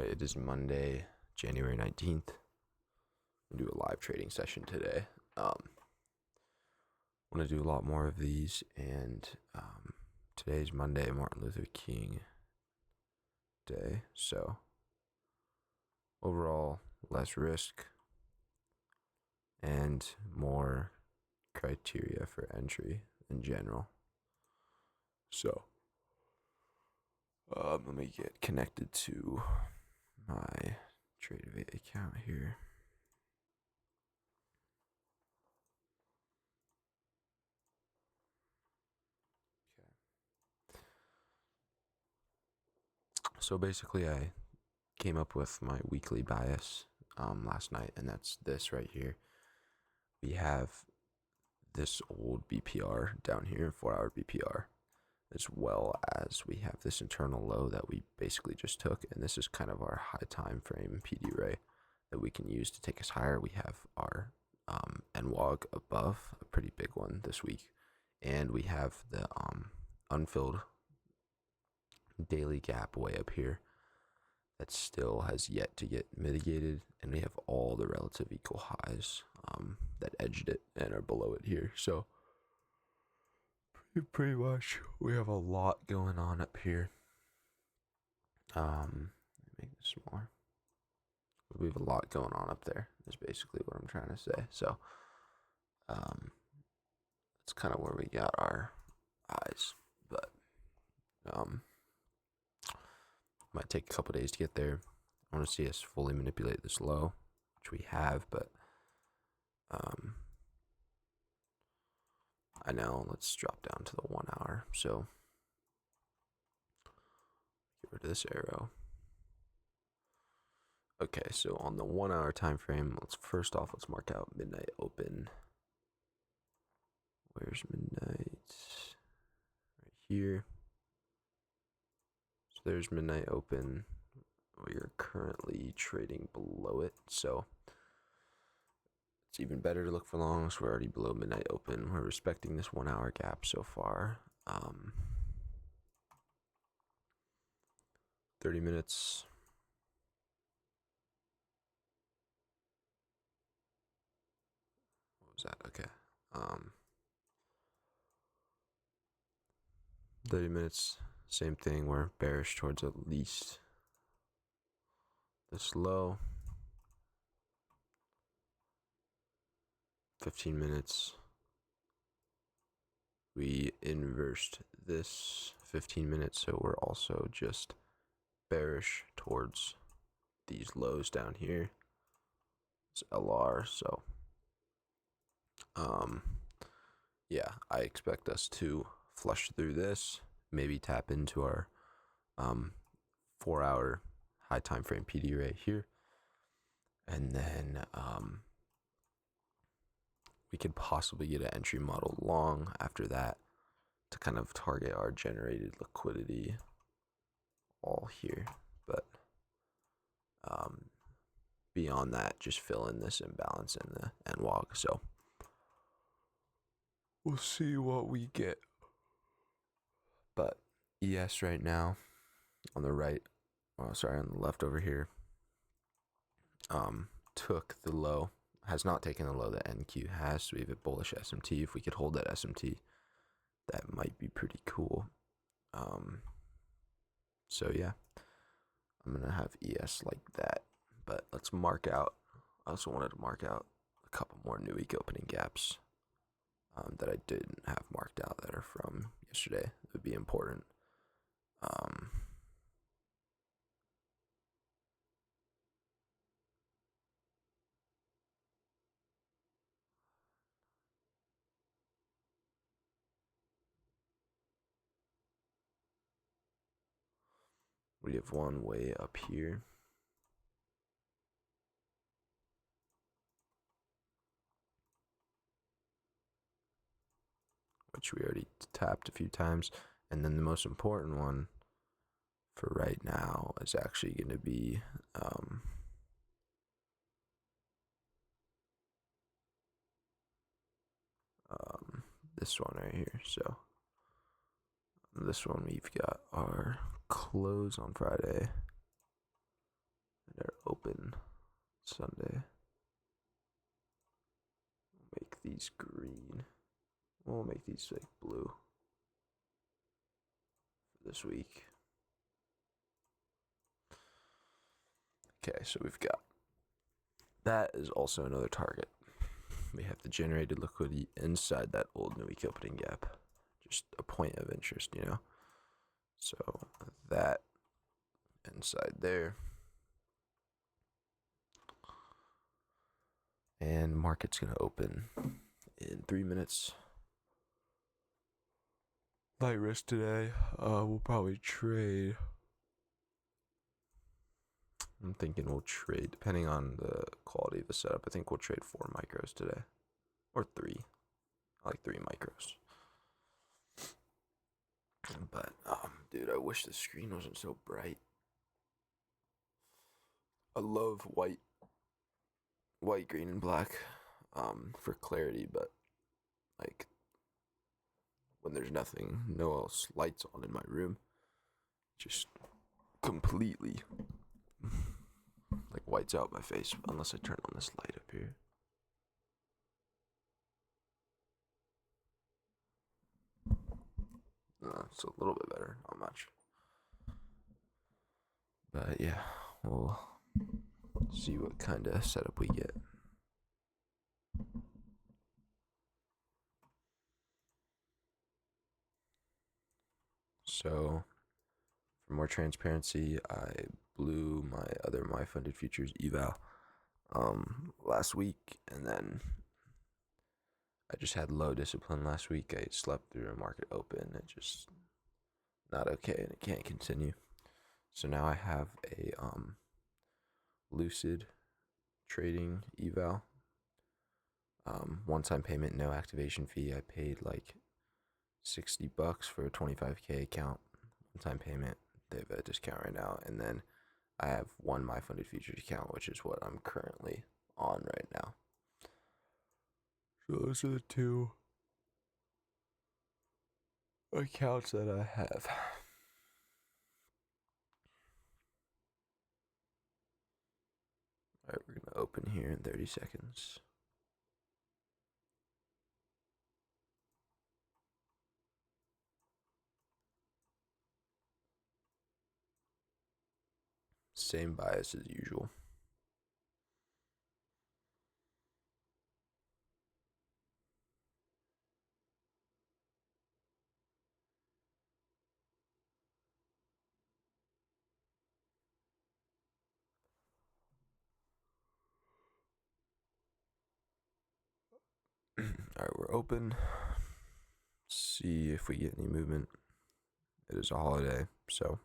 Alright, it is Monday, January 19th. I'm gonna do a live trading session today. Want to do a lot more of these, and today's Monday, Martin Luther King Day, so overall, less risk and more criteria for entry in general. So, let me get connected to my Tradevate account here. So basically, I came up with my weekly bias last night, and that's this right here. We have this old BPR down here, 4-hour BPR, as well as we have this internal low that we basically just took, and this is kind of our high time frame PD ray that we can use to take us higher. We have our NWOG above, a pretty big one this week, and we have the unfilled daily gap way up here that still has yet to get mitigated, and we have all the relative equal highs that edged it and are below it here. So pretty much we have a lot going on up here. Let me make this smaller. We have a lot going on up there is basically what I'm trying to say. So it's kind of where we got our eyes, but might take a couple days to get there. I want to see us fully manipulate this low, which we have, but I know. Let's drop down to the 1 hour. So get rid of this arrow. Okay, so on the 1 hour time frame, let's mark out midnight open. Where's midnight? Right here. So there's midnight open. We are currently trading below it, so it's even better to look for longs. We're already below midnight open. We're respecting this 1 hour gap so far. 30 minutes. What was that? Okay. 30 minutes, same thing. We're bearish towards at least this low. 15 minutes. We inversed this 15 minutes, so we're also just bearish towards these lows down here. It's LR, so yeah, I expect us to flush through this, maybe tap into our 4 hour high time frame PD right here, and then we could possibly get an entry model long after that to kind of target our generated liquidity all here, but beyond that, just fill in this imbalance in the NWOG. So we'll see what we get. But ES right now on the right, on the left over here, took the low, has not taken the low that NQ has. So we have a bullish SMT. If we could hold that SMT, that might be pretty cool. So yeah, I'm gonna have ES like that. But let's mark out. I also wanted to mark out a couple more new week opening gaps that I didn't have marked out that are from yesterday. It would be important. We have one way up here. Which we already tapped a few times. And then the most important one for right now is actually going to be this one right here. So this one, we've got our close on Friday, Sunday. Make these green. We'll make these like blue for this week. Okay, so we've got that is also another target. We have the generated liquidity inside that old new week opening gap. Just a point of interest, you know? So that inside there. And market's going to open in 3 minutes. Light risk today. We'll probably trade. I'm thinking we'll trade, depending on the quality of the setup, I think we'll trade 4 micros today. Or 3. I like 3 micros. But, dude, I wish the screen wasn't so bright. I love white, green, and black for clarity, but, like, when there's nothing, no else lights on in my room, just completely, like, whites out my face, unless I turn on this light up here. It's a little bit better, not much. But yeah, we'll see what kind of setup we get. So, for more transparency, I blew my other My Funded Futures eval last week, and then I just had low discipline last week. I slept through a market open. It just not okay, and it can't continue. So now I have a lucid trading eval. One-time payment, no activation fee. I paid like $60 for a 25K account. One-time payment. They have a discount right now, and then I have one My Funded Futures account, which is what I'm currently on right now. So those are the 2 accounts that I have. Alright, we're gonna open here in 30 seconds. Same bias as usual. Alright, we're open. See if we get any movement. It is a holiday, so.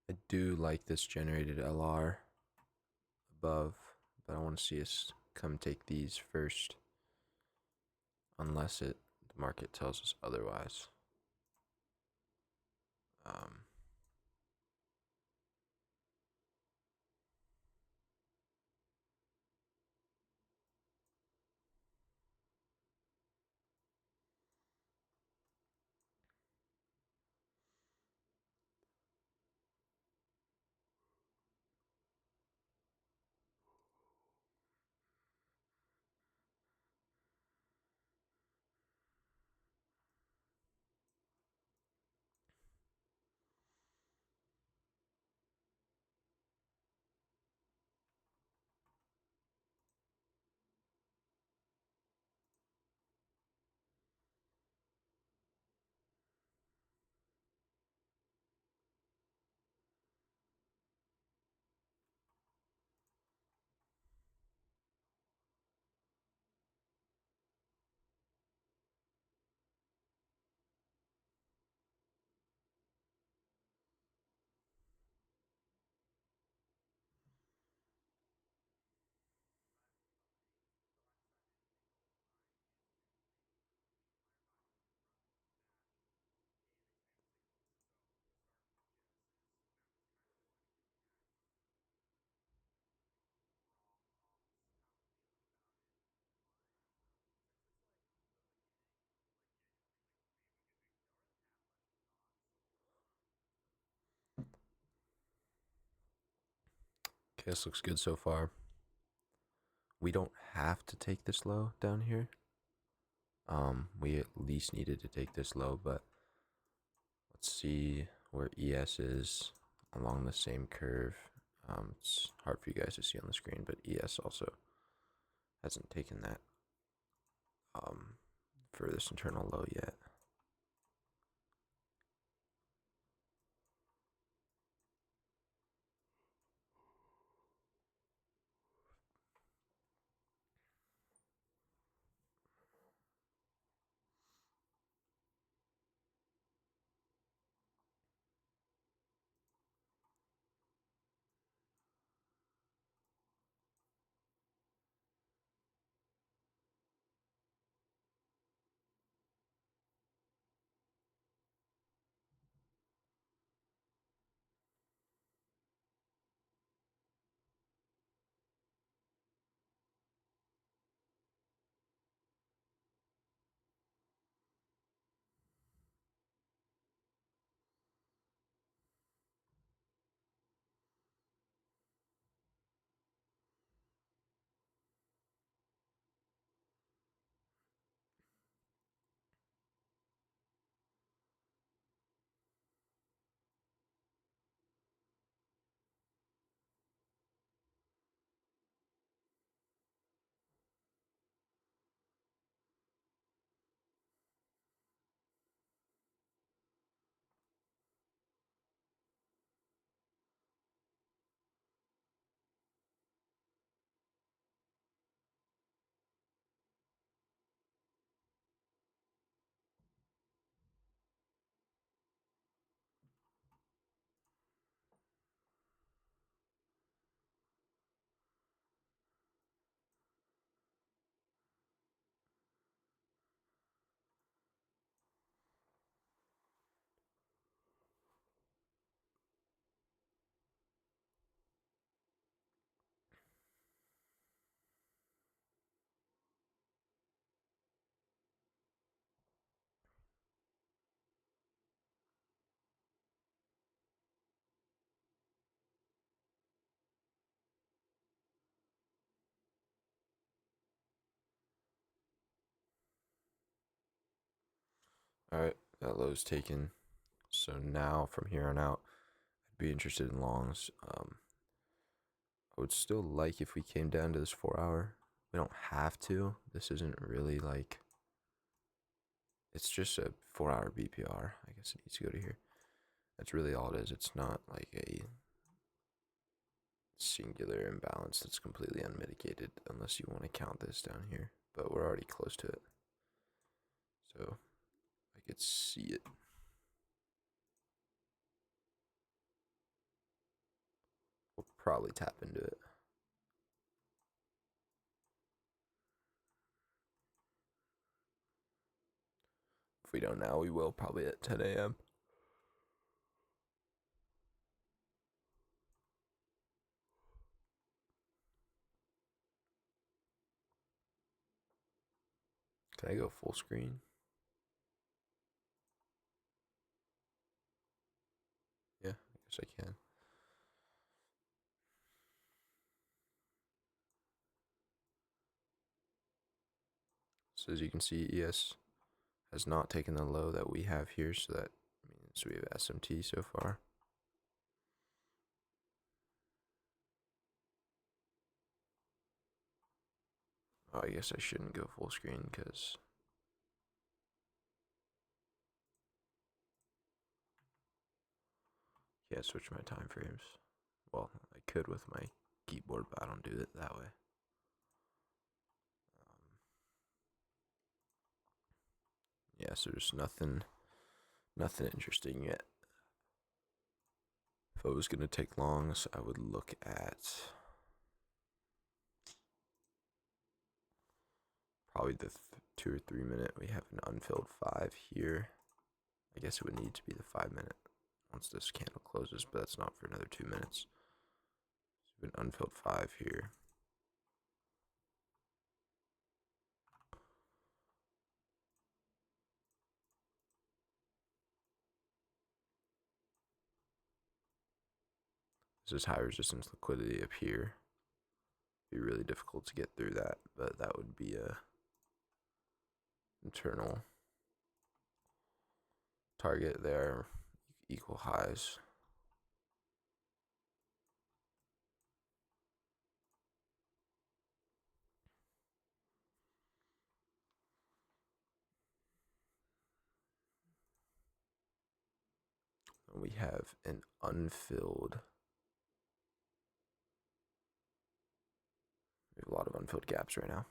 I do like this generated LR above, but I want to see us come take these first, unless the market tells us otherwise. Okay, this looks good so far. We don't have to take this low down here. We at least needed to take this low, but let's see where ES is along the same curve. It's hard for you guys to see on the screen, but ES also hasn't taken that for this internal low yet. All right, that low's taken. So now from here on out, I'd be interested in longs. I would still like if we came down to this 4 hour. We don't have to. This isn't really like, it's just a 4 hour BPR. I guess it needs to go to here. That's really all it is. It's not like a singular imbalance that's completely unmitigated unless you want to count this down here. But we're already close to it. So I could see it. We'll probably tap into it. If we don't now, we will probably at 10 a.m. Can I go full screen? Yeah, I guess I can. So as you can see, ES has not taken the low that we have here, so that means we have SMT so far. Oh, I guess I shouldn't go full screen because yeah, switch my time frames. Well, I could with my keyboard, but I don't do it that way. Yeah, so there's nothing interesting yet. If I was gonna take longs, I would look at probably the 2 or 3 minute. We have an unfilled 5 here. I guess it would need to be the 5 minute once this candle closes, but that's not for another 2 minutes. So an unfilled 5 here. This is high resistance liquidity up here. Be really difficult to get through that, but that would be a internal target there. Equal highs. We have an unfilled. We have a lot of unfilled gaps right now.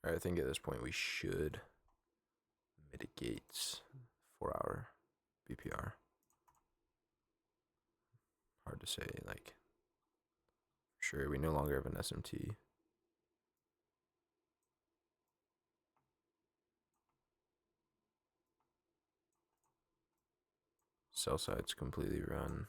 All right, I think at this point we should mitigate 4-hour BPR. Hard to say, like, sure, we no longer have an SMT. Sell side's completely run.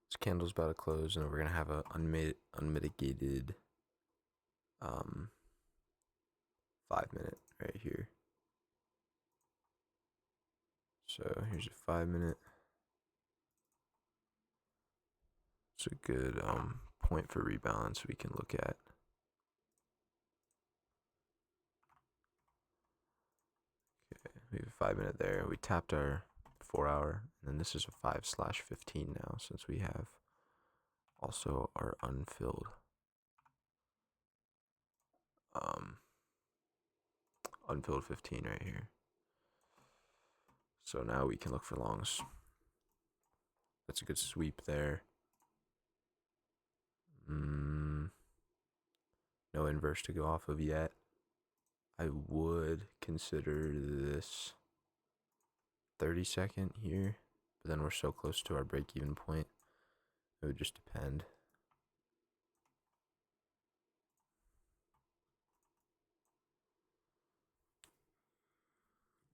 This candle's about to close, and we're gonna have a unmitigated 5-minute right here. So here's a 5-minute. It's a good point for rebalance we can look at. Okay, we have a 5-minute there. We tapped our 4-hour, and then this is a 5/15 now, since we have also our unfilled unfilled 15 right here. So now we can look for longs. That's a good sweep there. No inverse to go off of yet. I would consider this 30-second here, but then we're so close to our break-even point. It would just depend.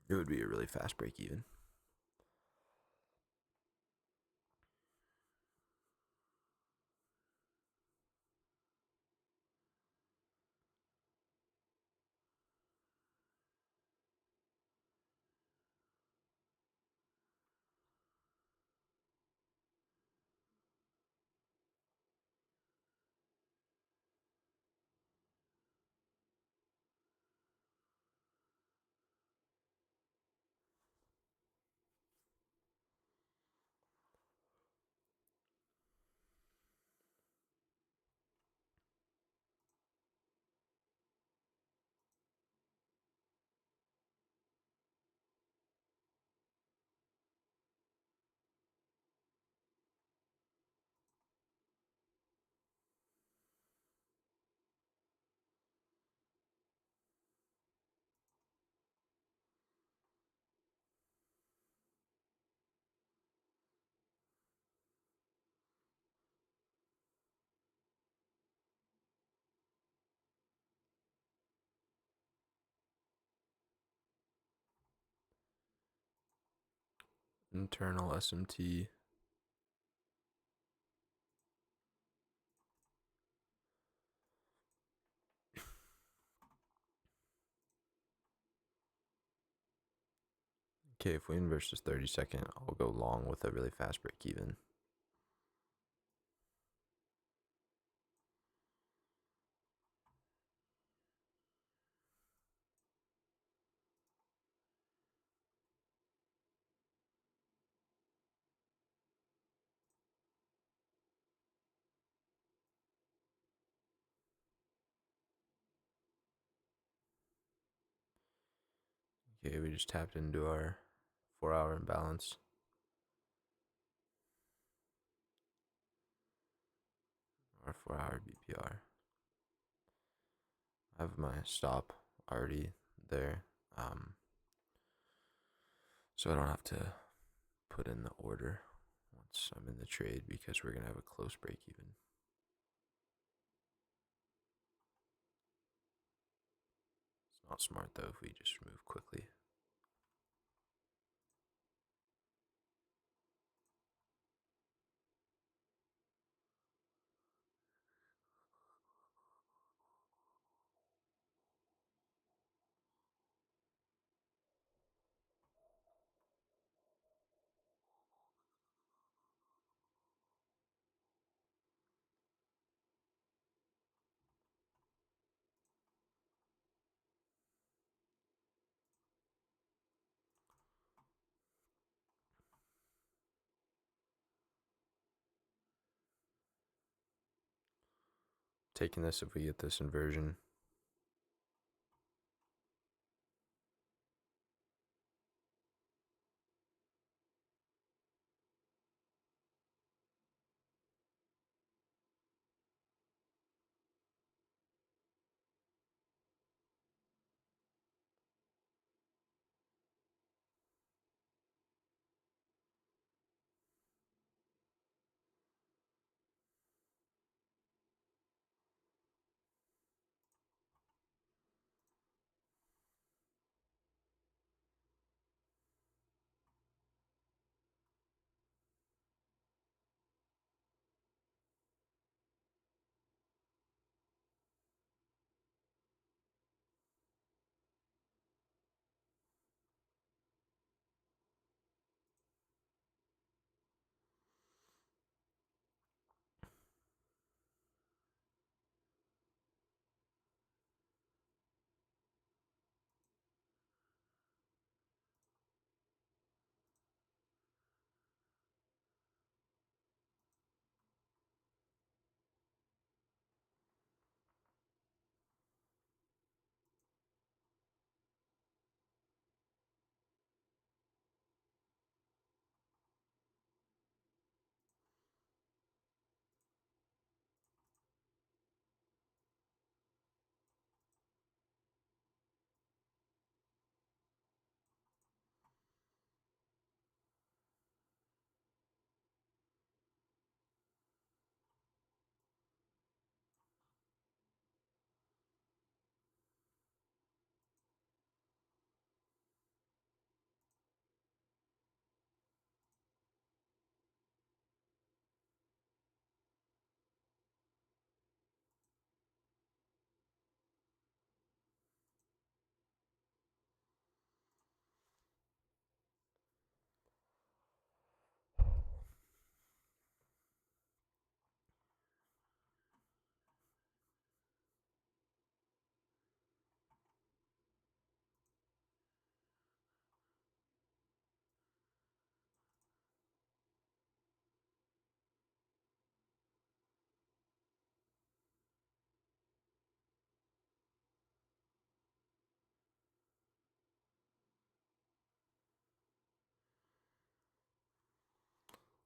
It would be a really fast break-even. Internal SMT. Okay, if we inverse this 30-second, I'll go long with a really fast break even. Okay, we just tapped into our 4-hour imbalance. Our 4-hour BPR. I have my stop already there, so I don't have to put in the order once I'm in the trade because we're gonna have a close break even. It's not smart though if we just move quickly. Taking this if we get this inversion.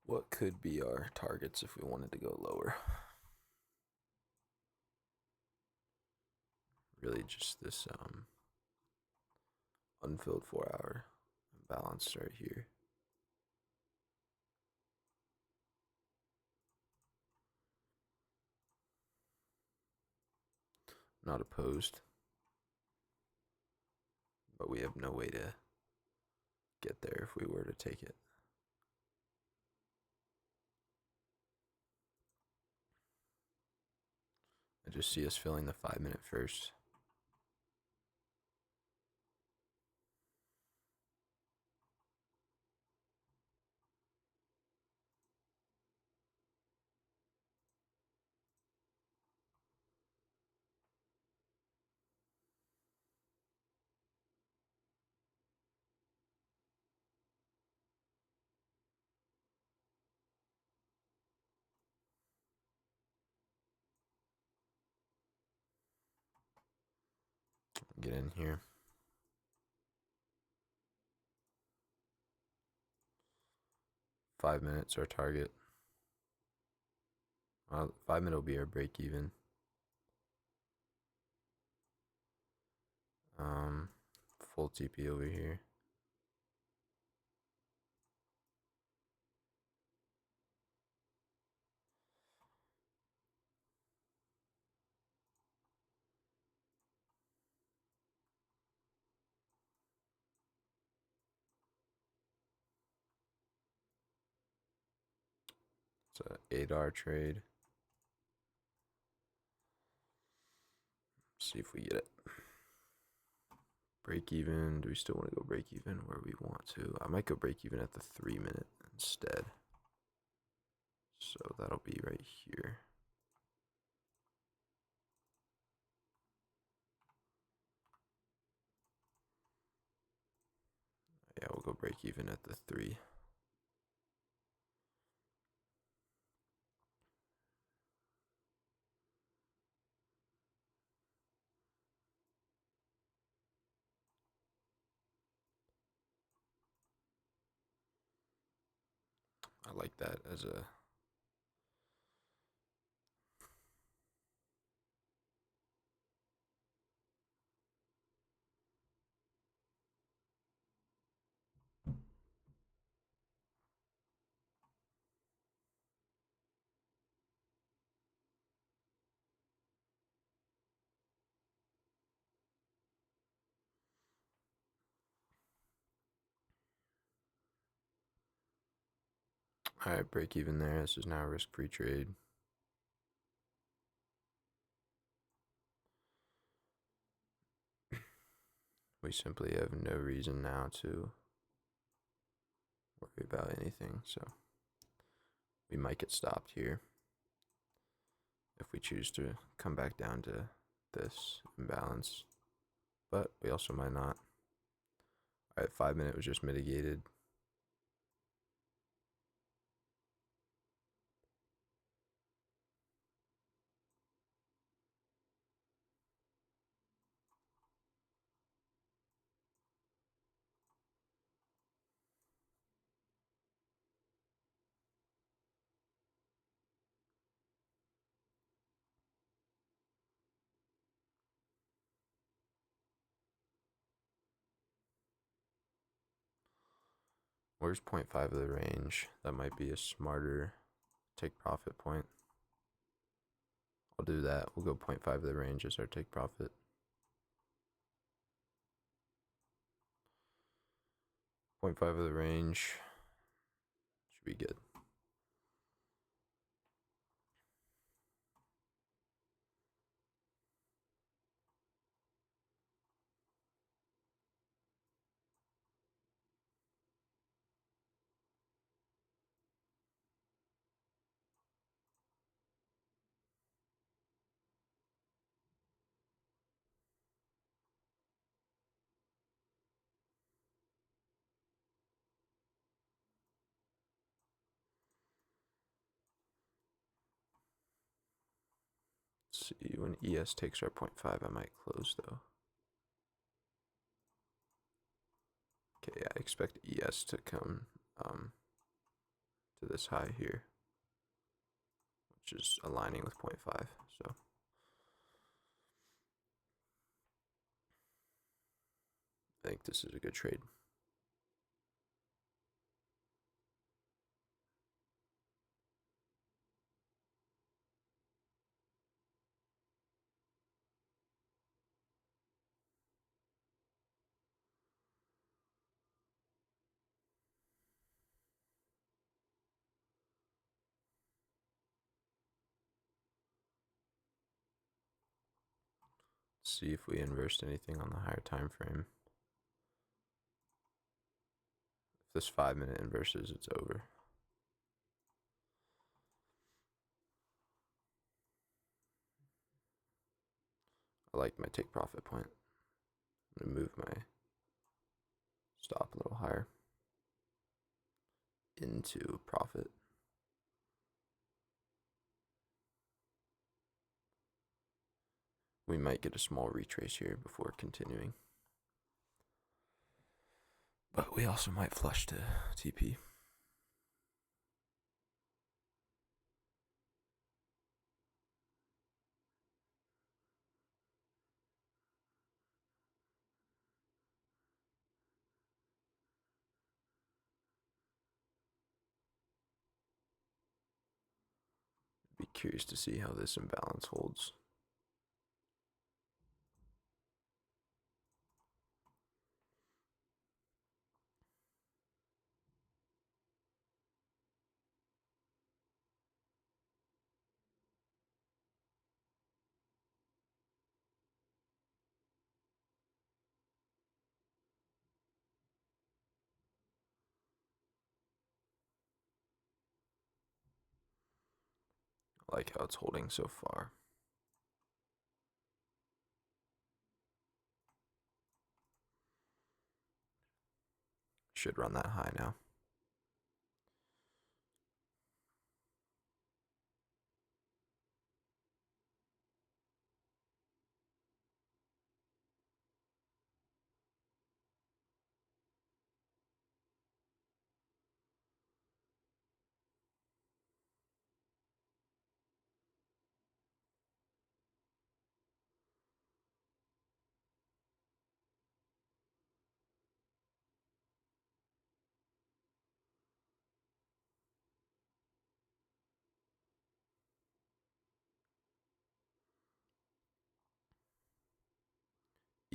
What could be our targets if we wanted to go lower? Really just this unfilled 4-hour imbalance right here. Not opposed, but we have no way to get there if we were to take it. I just see us filling the 5-minute first. Get in here. 5 minutes our target. 5 minute will be our break even. Full TP over here. It's a 8R trade. See if we get it. Break even. Do we still want to go break even where we want to? I might go break even at the 3 minute instead. So that'll be right here. Yeah, we'll go break even at the 3. I like that as a Alright, break even there. This is now a risk-free trade. We simply have no reason now to worry about anything, so we might get stopped here if we choose to come back down to this imbalance, but we also might not. Alright, 5 minute was just mitigated. Where's 0.5 of the range? That might be a smarter take profit point. I'll do that. We'll go 0.5 of the range as our take profit. 0.5 of the range should be good. Let's see, when ES takes our 0.5, I might close though. Okay, I expect ES to come to this high here, which is aligning with 0.5. So I think this is a good trade. Let's see if we inversed anything on the higher time frame. If this 5 minute inverses, it's over. I like my take profit point. I'm gonna move my stop a little higher into profit. We might get a small retrace here before continuing, but we also might flush to TP. curious to see how this imbalance holds. I like how it's holding so far. Should run that high now.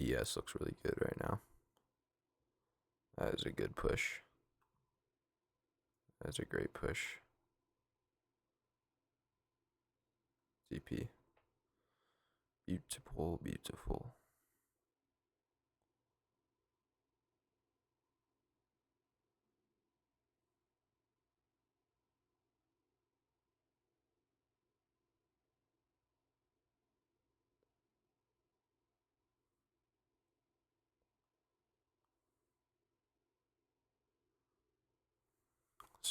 ES looks really good right now. That is a good push. That's a great push. CP. Beautiful, beautiful.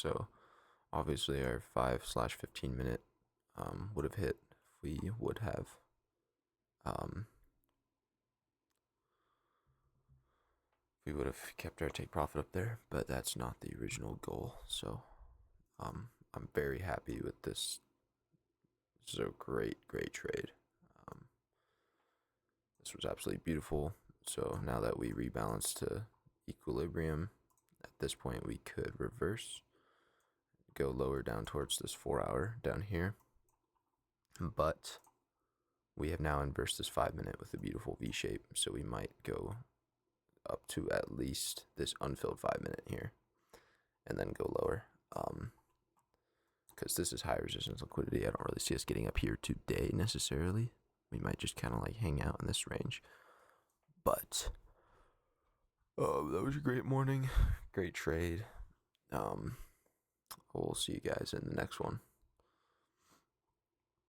So obviously our 5/15 minute would have hit if we would have um, kept our take profit up there, but that's not the original goal. So I'm very happy with this. This is a great trade. Um, this was absolutely beautiful. So now that we rebalance to equilibrium, at this point we could reverse, go lower down towards this 4 hour down here. But we have now inversed this 5 minute with a beautiful V shape, so we might go up to at least this unfilled 5 minute here and then go lower. Because this is high resistance liquidity. I don't really see us getting up here today necessarily. We might just kind of like hang out in this range. But that was a great morning, great trade. We'll see you guys in the next one.